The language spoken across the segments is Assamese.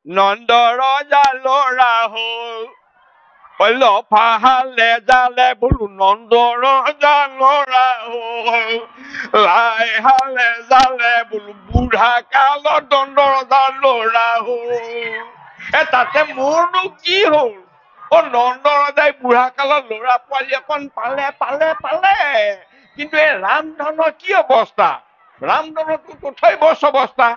নন্দ ৰজা ল'ৰা হ'ল লফাহালে জালে বোলো নন্দ ৰজা ল'ৰা হ'ল লাই হালে জালে বোলো বুঢ়া কালত দণ্ড ৰজা ল'ৰা হ'ল তাতে মোৰনো কি হ'ল নন্দ ৰজাই বুঢ়া কালত ল'ৰা পোৱালি অকণ পালে পালে পালে কিন্তু এই ৰামধনৰ কি অৱস্থা ৰামধনৰতো তথৈ বছ অৱস্থা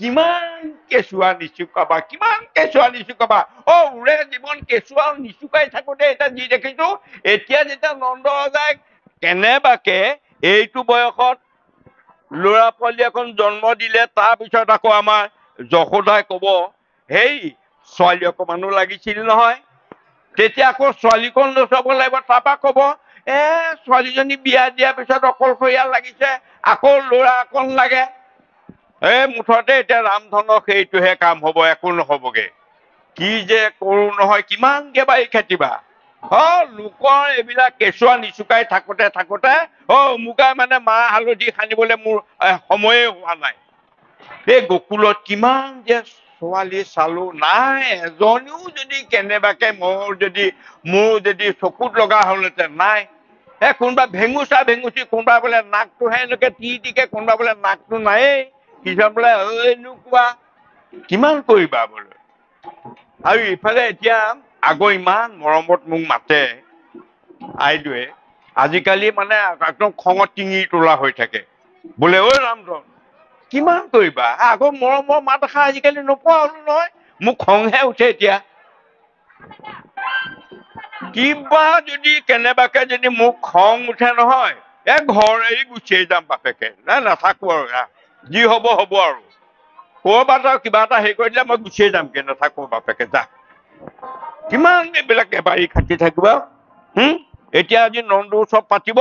কিমান কেঁচুৱা নিচুকাবা কিমান কেঁচুৱা নিচুকাবা ওৰে জীৱন কেঁচুৱা নিচুকাই থাকোতে এতিয়া যি দেখিছো এতিয়া যেতিয়া নন্দ ৰজাই কেনেবাকে এইটো বয়সত ল'ৰা পোৱালি এখন জন্ম দিলে তাৰপিছত আকৌ আমাৰ যশোদাই কব হেই ছোৱালী অকমানো লাগিছিল নহয় তেতিয়া আকৌ ছোৱালীকণ চাব লাগিব তাৰপৰা কব ছোৱালীজনী বিয়া দিয়াৰ পিছত অকলশৰীয়া লাগিছে আকৌ ল'ৰা অকণ লাগে মুঠতে এতিয়া ৰামধনৰ সেইটোহে কাম হব একো নহবগে কি যে কৰো নহয় কিমানকে বাৰী খেতিবা লোকৰ এইবিলাক কেঁচুৱা নিচুকাই থাকোতে থাকোতে মুগাই মানে মাহ হালধি সানিবলৈ মোৰ সময়ে হোৱা নাই এই গকুলত কিমান যে ছোৱালী চালো নাই এজনীও যদি কেনেবাকে মোৰ যদি চকুত লগা হলহেঁতেন নাই কোনোবা ভেঙুচা ভেঙুচি কোনোবা বোলে নাকটোহে এনেকে টিকে কোনোবা বোলে নাকটো নায়েই কিছুমান বোলে এনেকুৱা কিমান কৰিবা বোলে আৰু ইফালে এতিয়া আগৰ ইমান মৰমত মোক মাতে আইদেৱে আজিকালি মানে একদম খঙত টিঙি তোলা হৈ থাকে বোলে ৰামধন কিমান কৰিবা আগৰ মৰমৰ মাত এষাৰ আজিকালি নোপোৱা হলো নহয় মোক খংহে উঠে এতিয়া কিবা যদি কেনেবাকে যদি মোক খং উঠে নহয় ঘৰ এৰি গুচিয়ে যাম বাপেকে নাথাকো আৰু যি হব হব আৰু কৰবাত আৰু কিবা এটা হেৰি কৰি দিলে মই গুচিয়ে যামগে নাথাকো বাপেকে যা কিমান এইবিলাক বাৰী খাটি থাকিবা এতিয়া আজি নন্দ উৎসৱ পাতিব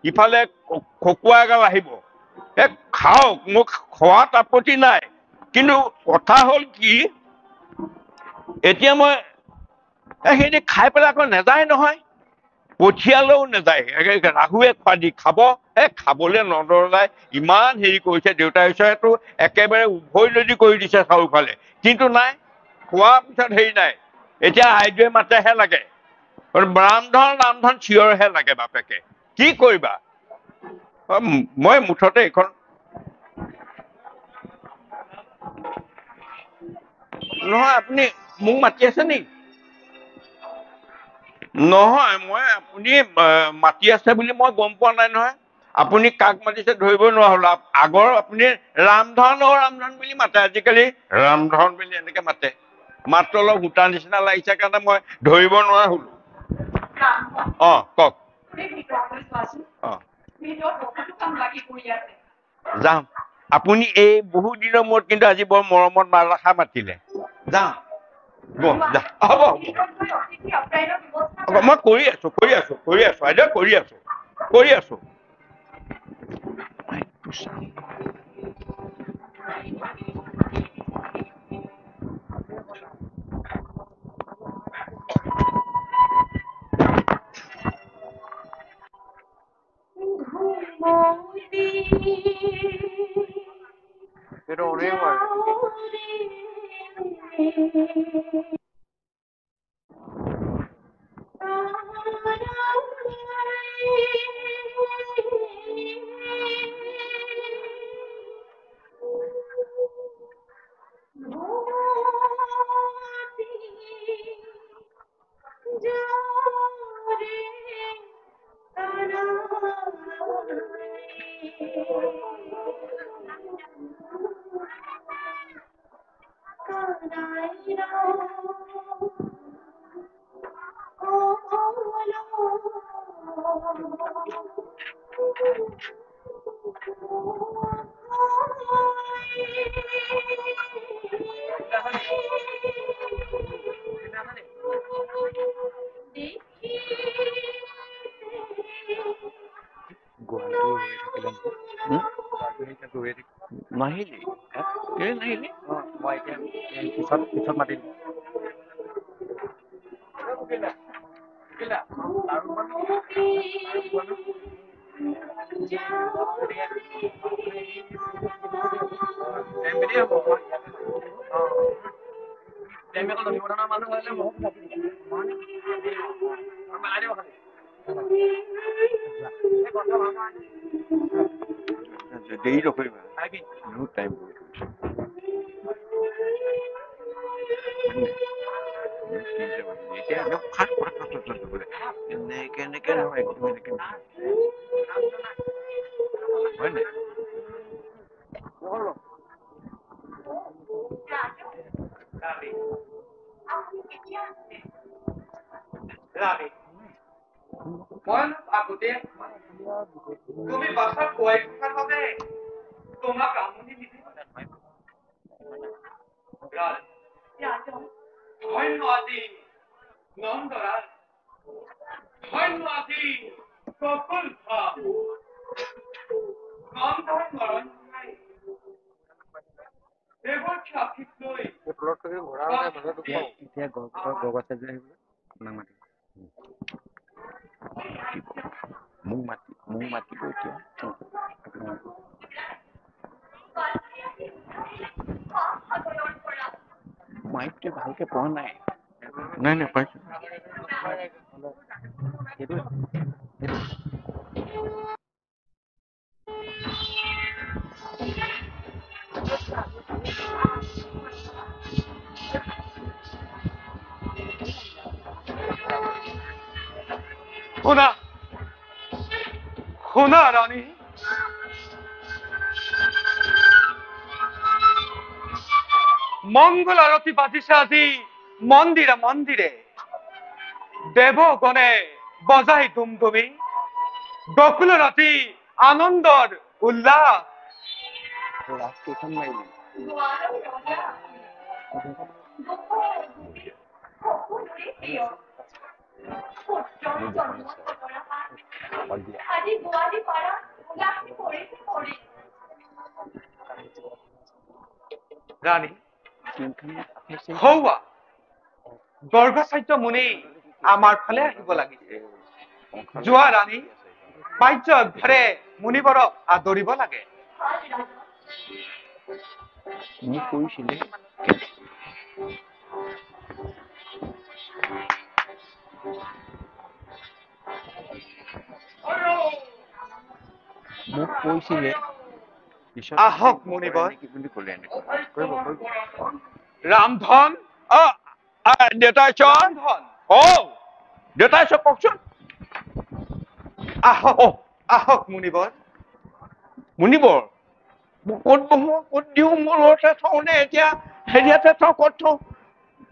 ইফালে খকুৱা এগাল আহিব খাওক মোক খোৱাত আপত্তি নাই কিন্তু কথা হ'ল কি এতিয়া মই সেইদি খাই পেলাই আকৌ নেযায় নহয় পঠিয়ালেও নেযায় ৰাহুৱে খোৱা দি খাব খাবলৈ নন্দ ৰজাই ইমান হেৰি কৰিছে দেউতাৰ ওচৰতো একেবাৰে উভৈ নদী কৰি দিছে চাৰিওফালে কিন্তু নাই খোৱাৰ পিছত হেৰি নাই এতিয়া আইদেৱে মাতেহে লাগে ৰামধন চিঞৰহে লাগে বাপেকে কি কৰিবা মই মুঠতে এইখন নহয় আপুনি মোক মাতি আছে নি নহয় মই আপুনি মাতি আছে বুলি মই গম পোৱা নাই নহয় আপুনি কাক মাতিছে ধৰিব নোৱাৰা হলো আগৰ আপুনি ৰামধন বুলি মাতে আজিকালি ৰামধন বুলি এনেকে মাতে মাতটো অলপ সূতা নিচিনা লাগিছে কাৰণে মই ধৰিব নোৱাৰা হলো কওক যাম আপুনি এই বহুত দিনৰ মূৰত কিন্তু আজি বৰ মৰমত মাত মাতিলে যাম হ'ব মই কৰি আছো আইদেউ কৰি আছো নাহিলি নাহিলি মই এতিয়া পিছত মাতিম দেৰি নকৰিবা বহুত টাইম এতিয়া একদম খাট এনেকে এনেকে নহয় একদম এনেকে হয় নাই তুমি বাসাত বয়াই থকাৰ বাবে তোমাক আমনি নিদিব ধন্য আজি নন্দৰাজ ধন্য আজি সকল নন্দন মৰণ নাই দেৱৰ ট্ৰাফিক লৈ এতিয়া গগত যে আহিব আপোনাক মাতিব মোক মাতিব এতিয়া মাইকটো ভালকে পোৱা নাই নাই নাই পাইছো শুনা শুনা ৰাণী মংগল আৰতি বাজিছে আজি মন্দিৰে মন্দিৰে দেৱগণে বজাই ধুমধুমি গকুল ৰাতি আনন্দৰ উল্লাস কেইখন মাৰিলে ৰাণী হৌৱা গৰ্গাচাৰ্য মুনি আমাৰ ফালে আহিব লাগিছে যোৱা ৰাণী বাহ্য অভ্যাৰে মুনিবৰক আদৰিব লাগে মোক কৈছিলে মোক কৈছিলে আহক মুনিবৰ কি বুলি ক'লে এনেকুৱা ৰামধন দেউতাইছৰ ৰামধন দেউতাইছৰ কওকচোন আহক আহক মুনিবৰ মুনিবৰ মোক ক'ত বহো ক'ত দিওঁ মোৰ ঘৰতে থওঁ নে এতিয়া হেৰিয়াতে থওঁ ক'ত থওঁ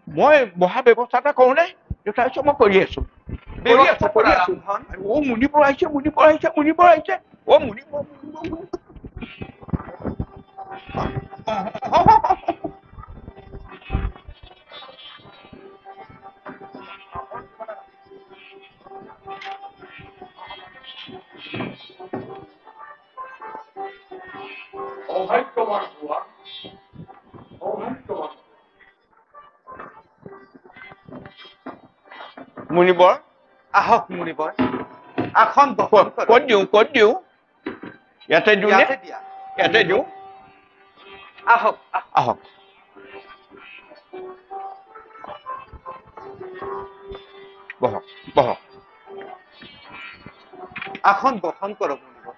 মই বহা ব্যৱস্থা এটা কৰোঁ নে দেউতাইছ মই কৰি আছো ৰামধন মুনিবৰ আহিছে মুনিবৰ আহিছে মুনিবৰ আহিছে মুনিবৰ মুনিবৰ আহক মুনিবৰ আসন বহন কৰক। ক'ত দিওঁ ইয়াতে দিওঁ নে ইয়াতে দিয়া ইয়াতে দিওঁ আহক আহক বহক বহক আসন বহন কৰক মুনিবৰ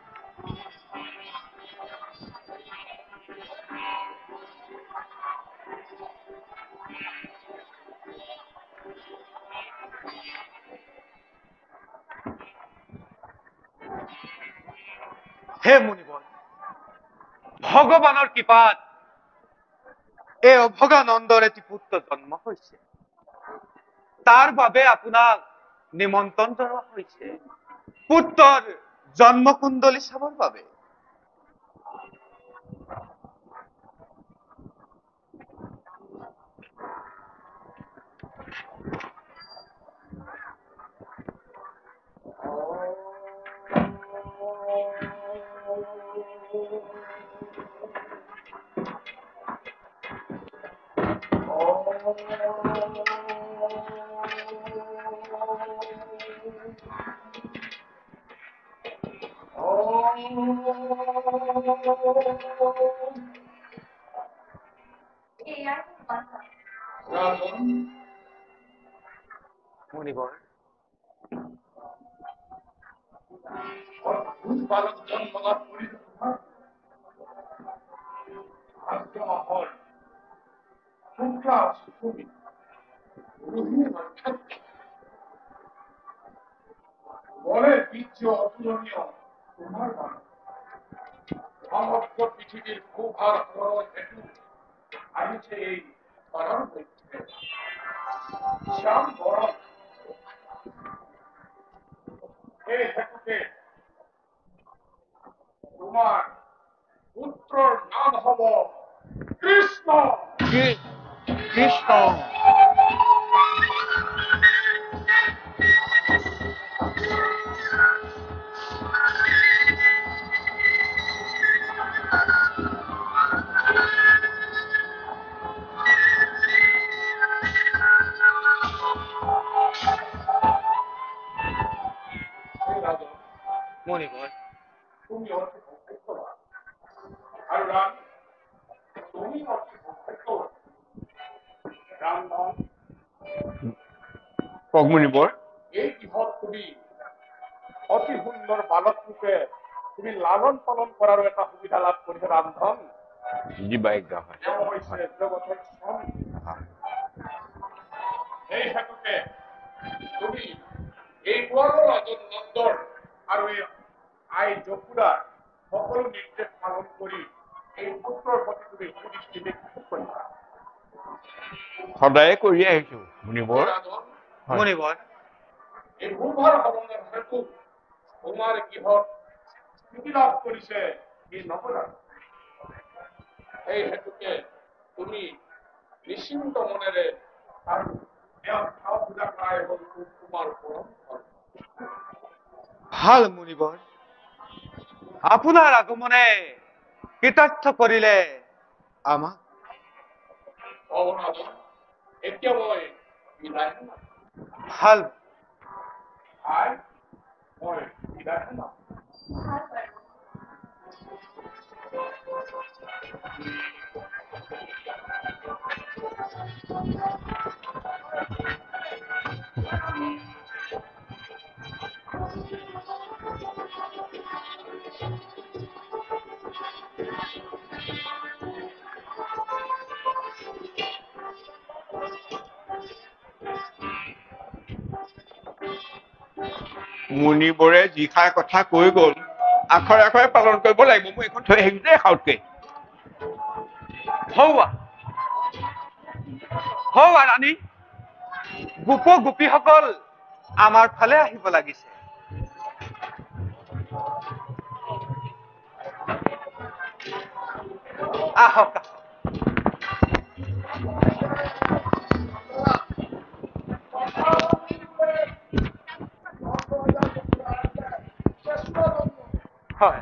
হে মুনিবৰ ভগৱানৰ কৃপাত এই অভগানন্দৰ এটি পুত্ৰ জন্ম হৈছে তাৰ বাবে আপোনাক নিমন্ত্ৰণ জনোৱা হৈছে পুত্ৰৰ জন্মকুণ্ডলী চাবৰ বাবে ৰাজন, মুনিবৰ অদ্ভুত বালক জন্মলাভ কৰিছে তোমাৰ। ভাগ্য মাহৰ শুক্লা অষ্টমী রোহিণী নক্ষত্র বলের বীর্য অতুলনীয় তোমার বালক সমগ্র পৃথিবীর প্রভার করণ হেতু আনিছে এই ধরার মধ্যে শ্যাম বরণ এই হেতুকে তোমার পুত্রর নাম হব কৃষ্ণ। কৃষ্ণ এই রাজন, মুনিবৰ তুমি অতি ভাগ্যবান আৰ ৰানী তুমি অতি ভাগ্যবান। ৰামধন, মুনিবৰ এই গৃহত তুমি অতি সুন্দৰ বালক ৰূপে তুমি লালন পালন কৰাৰ এটা সুবিধা লাভ কৰেছে ৰামধন। জীৱাজ্ঞ হয় তেওঁ হৈছে জগতৰ স্বামী। এই হেতুকে তুমি এই দুৱাৰৰ ৰাজন নন্দৰ আৰু এই আই যশোদাৰ সকলো নিৰ্দেশ পালন কৰি এই পুত্ৰৰ প্ৰতি তুমি সুদৃষ্টি নিক্ষেপ কৰিবা। সদায়ে কৰি আহিছো মুনিবৰ। ৰাজন, মুনিবৰ এই ভূভাৰ হৰণৰ হেতু তোমাৰ গৃহত স্থিতি লাভ কৰিছে এই নৱজাত। এই হেতুকে তুমি নিশ্চিন্ত মনেৰে আৰু তেওঁক সেৱা পূজা কৰাই হ'ল তোমাৰ পৰম ধৰ্ম। ভাল মুনিবৰ আপোনাৰ আগমনে কৃতাৰ্থ কৰিলে আমাক। ৰাজন, এতিয়া মই বিদায় হ'ম। ভাল আই, মই বিদায় হ'ম। মুনিবৰে যিষাৰ কথা কৈ গ'ল আখৰে আখৰে পালন কৰিব লাগিব। মই এইখন থৈ আহিছো দেই সাউতকে। হৌৱা হৌৱা ৰাণী গোপ গোপীসকল আমাৰ ফালে আহিব লাগিছে। আহক আহক। হয়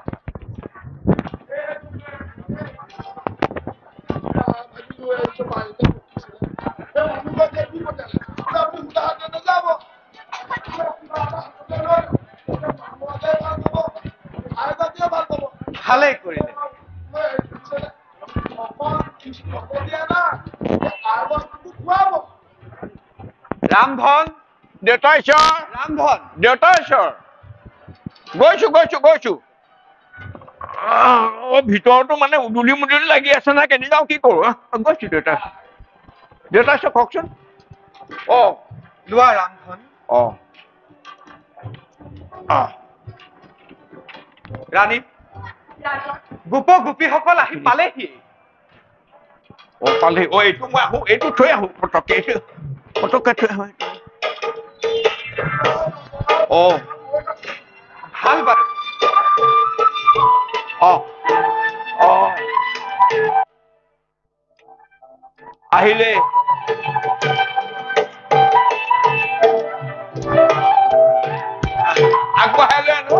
ভালেই কৰিলে। ৰামধন দেউতা ঈশ্বৰ, ৰামধন দেউতা ঈশ্বৰ, গৈছো গৈছো গৈছো। ভিতৰতো মানে উদুলি মুদুলি লাগি আছে না, কেনি যাওঁ কি কৰো। গৈছো দেউতা। দেউতা ঈশ্বৰ কওকচোন। লোৱা ৰামধন। ৰাণী গোপ গোপীসকল আহি পালেহি। পালেহি। এইটো মই আহো, এইটো থৈ আহো পটককে, এইটো পটককে থৈ আহো। ভাল বাৰু। আহিলে। আগবঢ়াই লৈ আনো।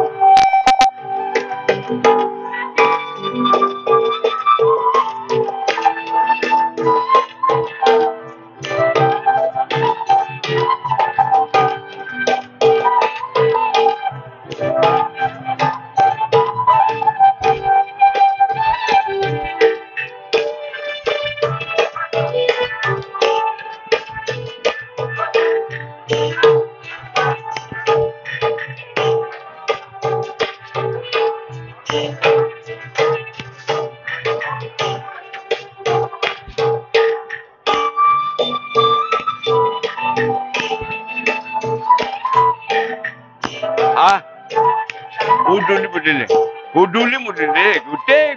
উদুলি মুদুলি গোটেই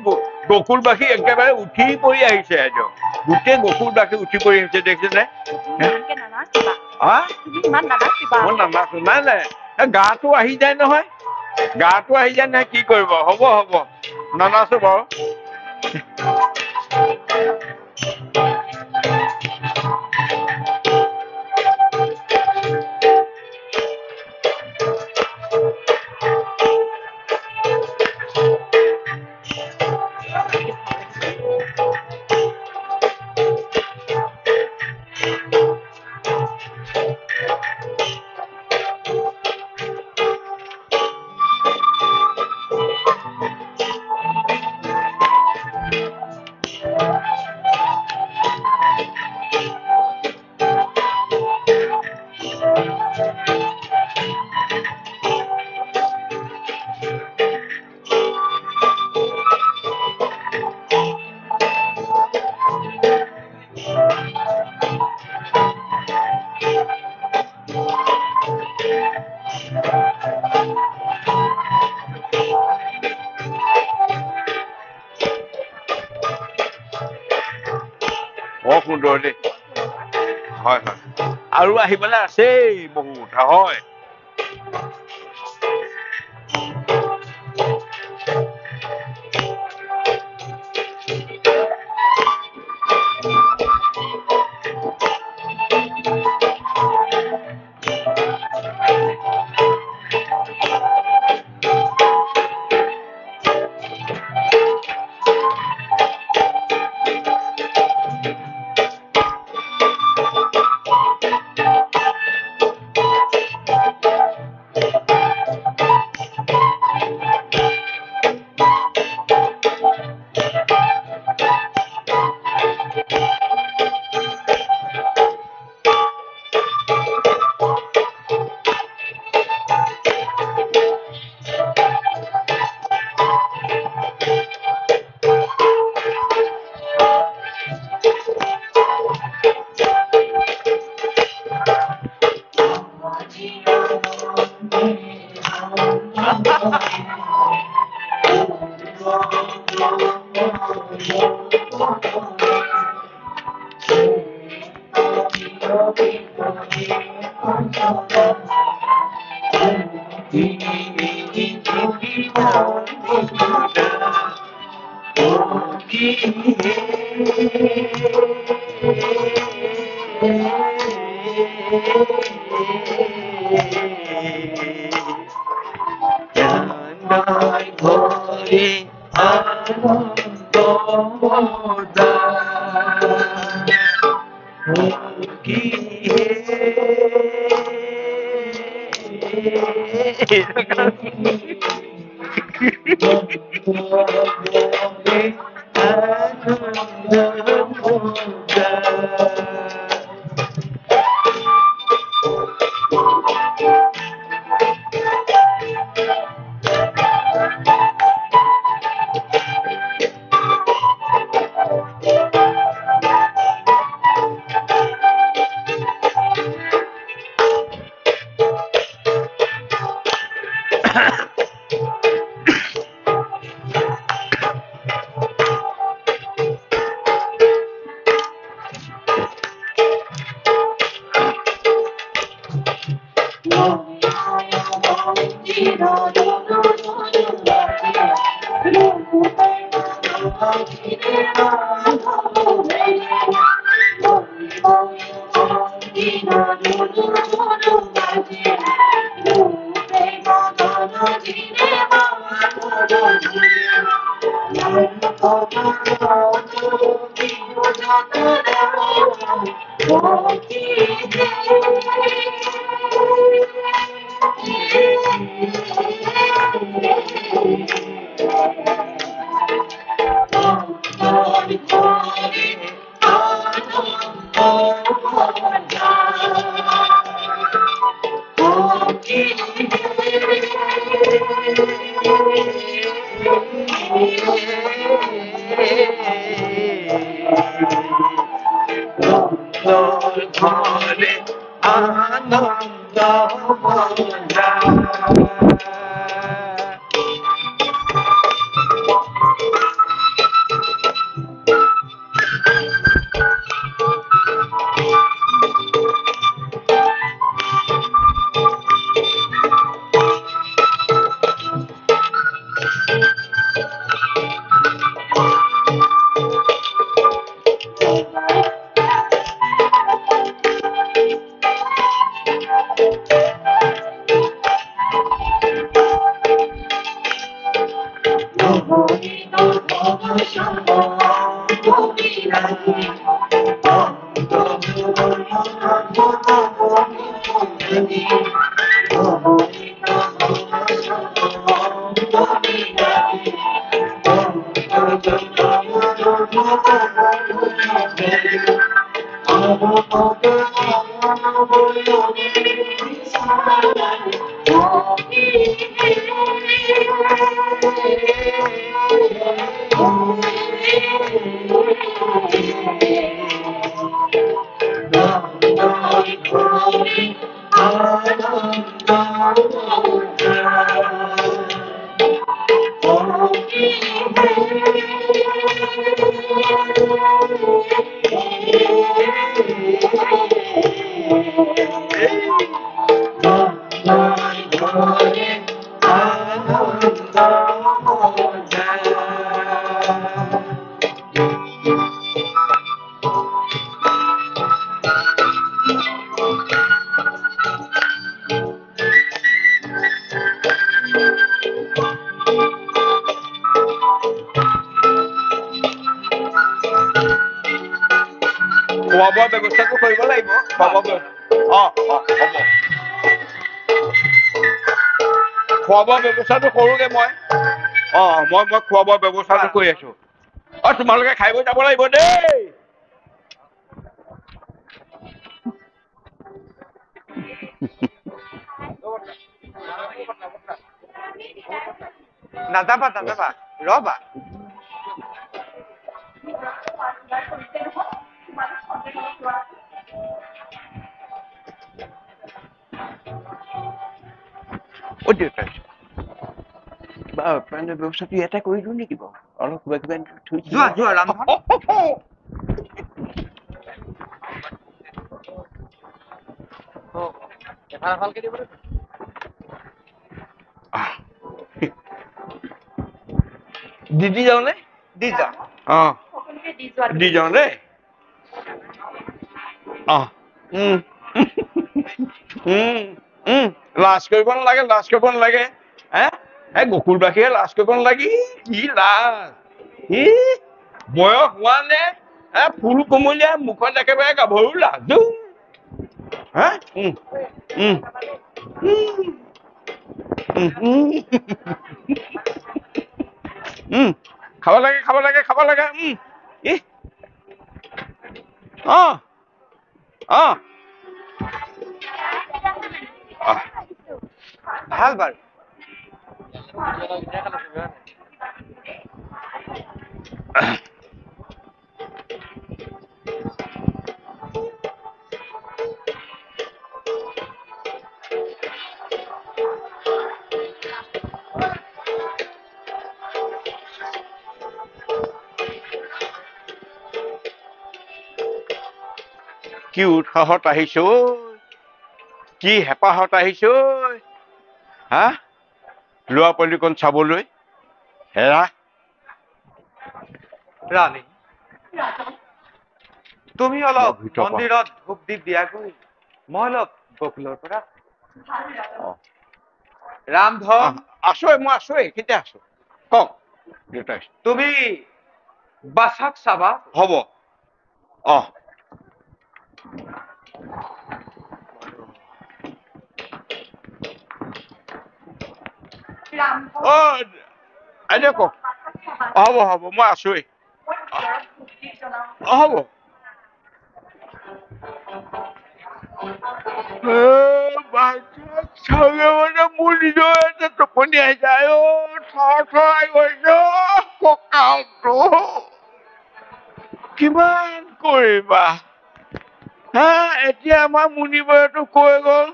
গকুলবাসী একেবাৰে উঠি পৰি আহিছে একদম গোটেই গকুলবাসী উঠি পৰি আহিছে দেখিছে নে মই নানাচো নাই নাই গাটো আহি যায় নহয় কি কৰিব হ'ব নানাচো বাৰু বৰ সুন্দৰ দেই হয় আৰু আহিবলৈ আছেই বহুত হয় খোৱা বোৱা ব্যৱস্থাটো কৰিব লাগিব খোৱা বোৱা হ'ব খোৱা বোৱা ব্যৱস্থাটো কৰোগে মই মই খোৱা বোৱা ব্যৱস্থাটো কৰি আছো তোমালোকে খাই বৈ যাব লাগিব দেই নাযাবা ৰবা দেউতা ব্যৱস্থাটো ইয়াতে কৰি দিওঁ নেকি বাৰু অলপ কিবা কিবা যোৱা ৰান্ধন ভালকে দিব দি যাওঁ নে দি যা দি যাওঁ দেই লাজ কৰিব নালাগে গকুলবাসীয়ে লাজ কৰিব নালাগে কি লাজ বয়স হোৱা নে ফুল কোমলীয়া মুখত একেবাৰে গাভৰু লাজো খাব লাগে ভাল বাৰু কি উৎসাহত আহিছো কি হেঁপাহত আহিছো লোৱা পলিকণ চাবলৈ হেৰা ৰাণী তুমি অলপ ভিতৰ পৰা। মন্দিৰত ধূপ দি দিয়াগৈ মই অলপ গকুলৰ পৰা ৰামধন মই আছোৱেই কেতিয়া আছো কওক দেউতাই তুমি বাছক চাবা হ'ব আইদেউ কওক হ'ব মই আছোৱেই হ'ব মোৰ নিজৰ এটা টোপনি আহি যায় থৰাই গৈছে কঁকালটো কিমান কৰিবা এতিয়া আমাৰ মুনিবৰেতো কৈ গল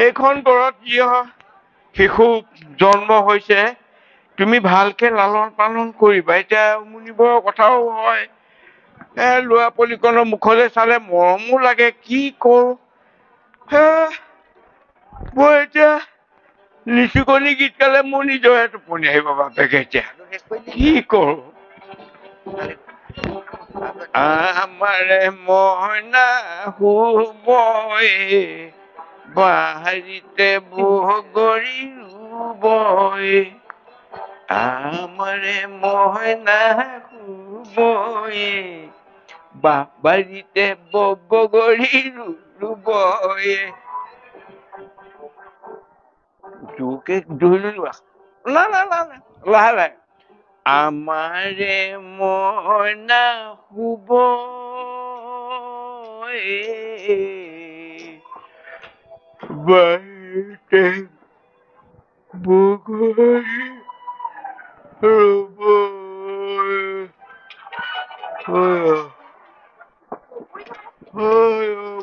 এইখন ঘৰত যি শিশু জন্ম হৈছে তুমি ভালকে লালন পালন কৰিবা এতিয়া মুনিবৰৰ কথাও হয় ল'ৰা পলিকনৰ মুখলৈ চালে মৰমো লাগে কি কৰো মই এতিয়া নিচুকনি গীত গালে মোৰ নিজৰে টোপনি আহিব বাপেকে এতিয়া কি কৰো আমাৰে মইনা শুবই বাৰীতে বগৰী ৰুবই আমাৰে মইনা শুবই বাৰীতে বগৰী ৰুবয়ে জোৰকে ধৰি লোৱা না না না না লাহে লাহে আমাৰে মইনা শুব বাৰীতে বগৰী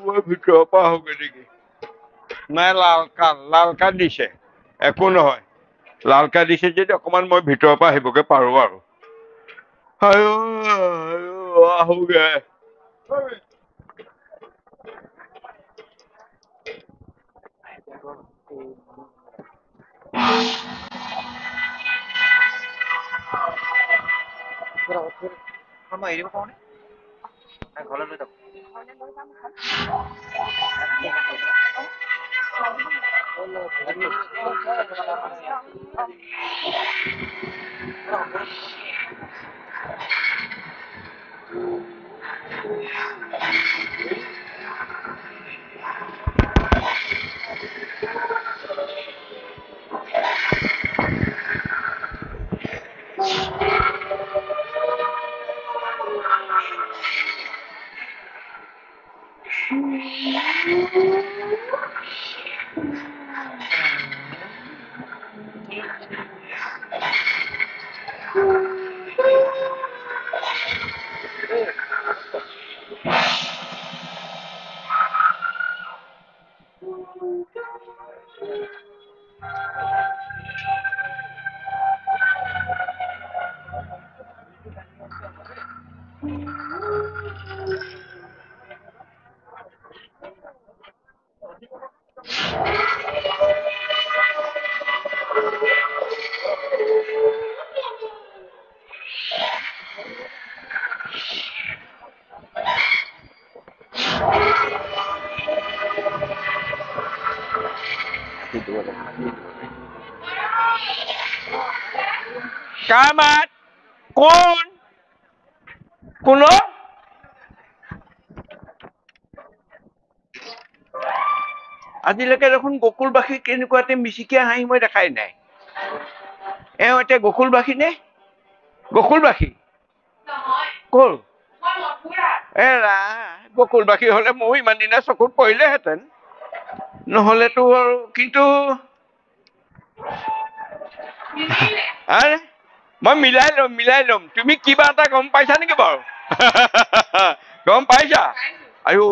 মই ভিতৰৰ পৰা আহোগৈ নেকি নাই লালকাত দিছে একো নহয় লালকাত দিছে যদি অকমান মই ভিতৰৰ পৰা আহিবগে পাৰো আৰু আহোগে মই এৰিব পাৰোঁ নে ঘৰলৈ লৈ যাব কামাত কোন কোন আজিলৈকে দেখোন গকুলবাসী কেনেকুৱাতে মিচিকিয়া হাঁহি মই দেখাই নাই এওঁ এতিয়া গকুলবাসী নে গকুলবাসী কল এৰা গকুলবাসী হলে ময়ো ইমান দিনা চকুত পৰিলেহেঁতেন নহলেতো আৰু কিন্তু মই মিলাই লম তুমি কিবা এটা গম পাইছা নেকি বাৰু গম পাইছা আৰু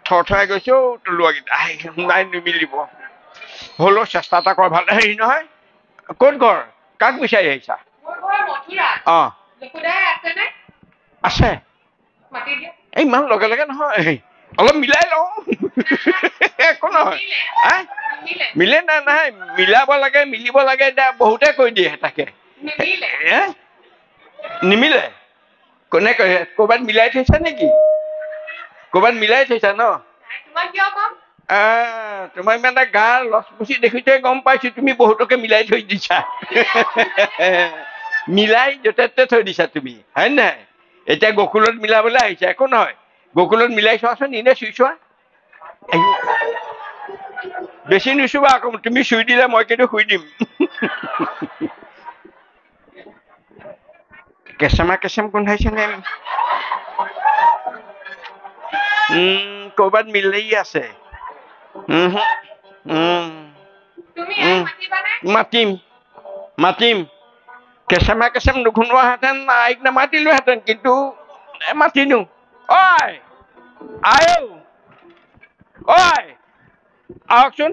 থৰথৰাই গৈছে তলুৱাকেইটা নাই নিমিলিব হলেও চেষ্টা এটা কৰ ভাল হেৰি নহয় ক'ত ঘৰ কাক বিচাৰি আহিছা অ আছে এই ইমান লগে লগে নহয় অলপ মিলাই লওঁ একো নহয় মিলে নাই নাই মিলাব লাগে মিলিব লাগে এতিয়া বহুতে কৈ দিয়ে তাকে নিমিলে কোনে কৈ ক'ৰবাত মিলাই থৈছা নেকি ক'ৰবাত মিলাই থৈছা ন তোমাৰ মানে গা লচমচি দেখোঁতে গম পাইছো তুমি বহুতকে মিলাই থৈ দিছা মিলাই য'তে ত'তে থৈ দিছা তুমি হয় নহয় এতিয়া গকুলত মিলাবলৈ আহিছা একো নহয় গকুলত মিলাই চোৱাচোন এনে চুই চোৱা বেছি নুচুবা আকৌ তুমি চুই দিলে মই কিন্তু শুই দিম কেঁচেম গোন্ধাইছে নে ক'ৰবাত মিলি আছে মাতিম কেঁচেম নুখুন্দোৱাহেঁতেন আইক নামাতিলোহেঁতেন কিন্তু মাতিনো ঐ আহকচোন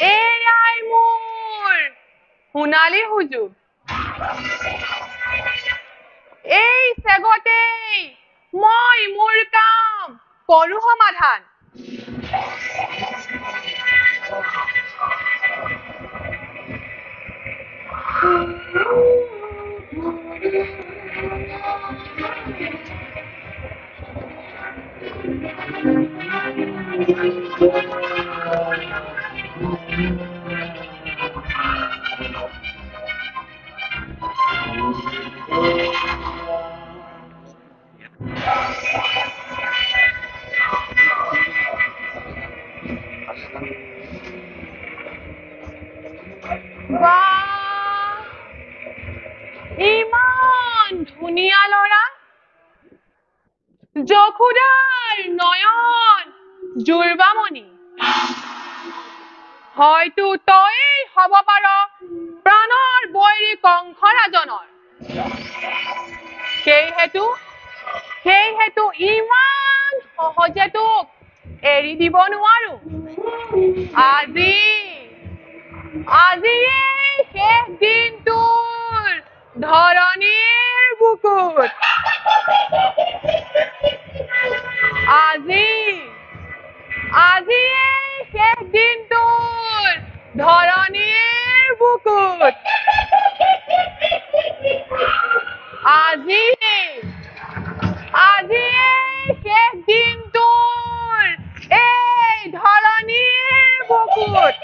এয়াই মোৰ সোণালী সুযোগ। এই চেগতেই মই মোৰ কাম কৰো সমাধান। বাহ, ইমান ধুনীয়া ল'ৰা। যশোদাৰ নয়ন জোৰবামণি। হয়তো তয়েই হ'ব পাৰ প্ৰাণৰ বৈৰী কংসৰাজনৰ। সেইহেতু ইমান সহজে তোক এৰি দিব নোৱাৰো। আজি এই শেষ দিনটোৰ ধৰণীৰ বুকুত। আজি এই শেষ দিনটোৰ ধৰণীৰ বুকুত। আজি এই শেষ দিনটোৰ এই ধৰণীৰ বুকুত।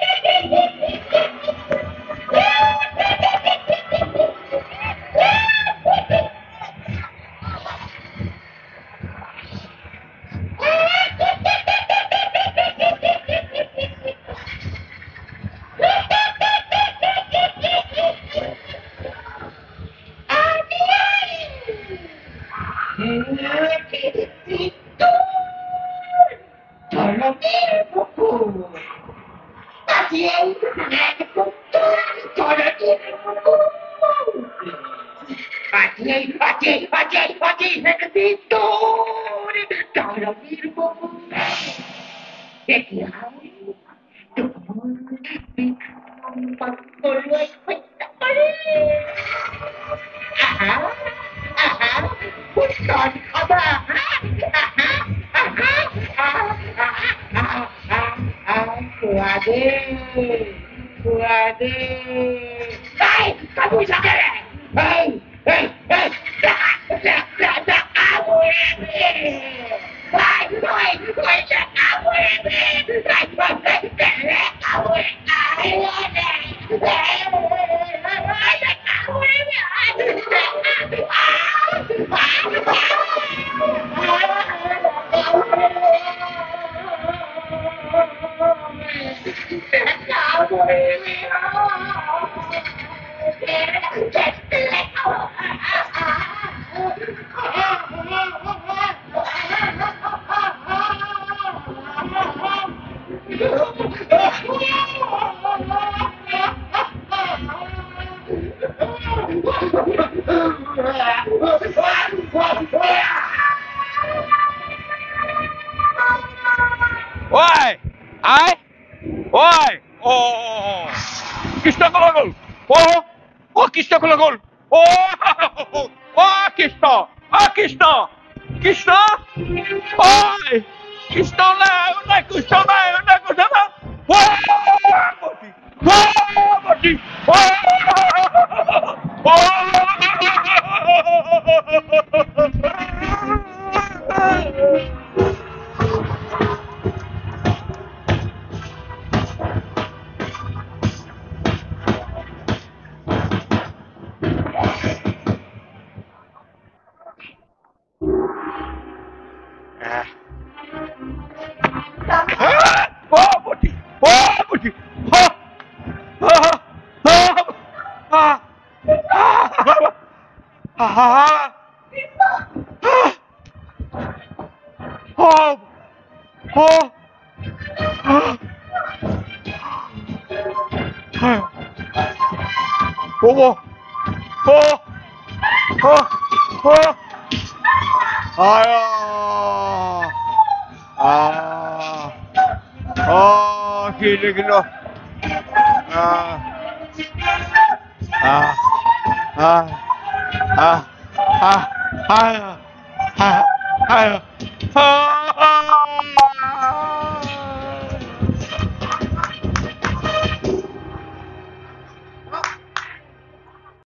Gila. Ah.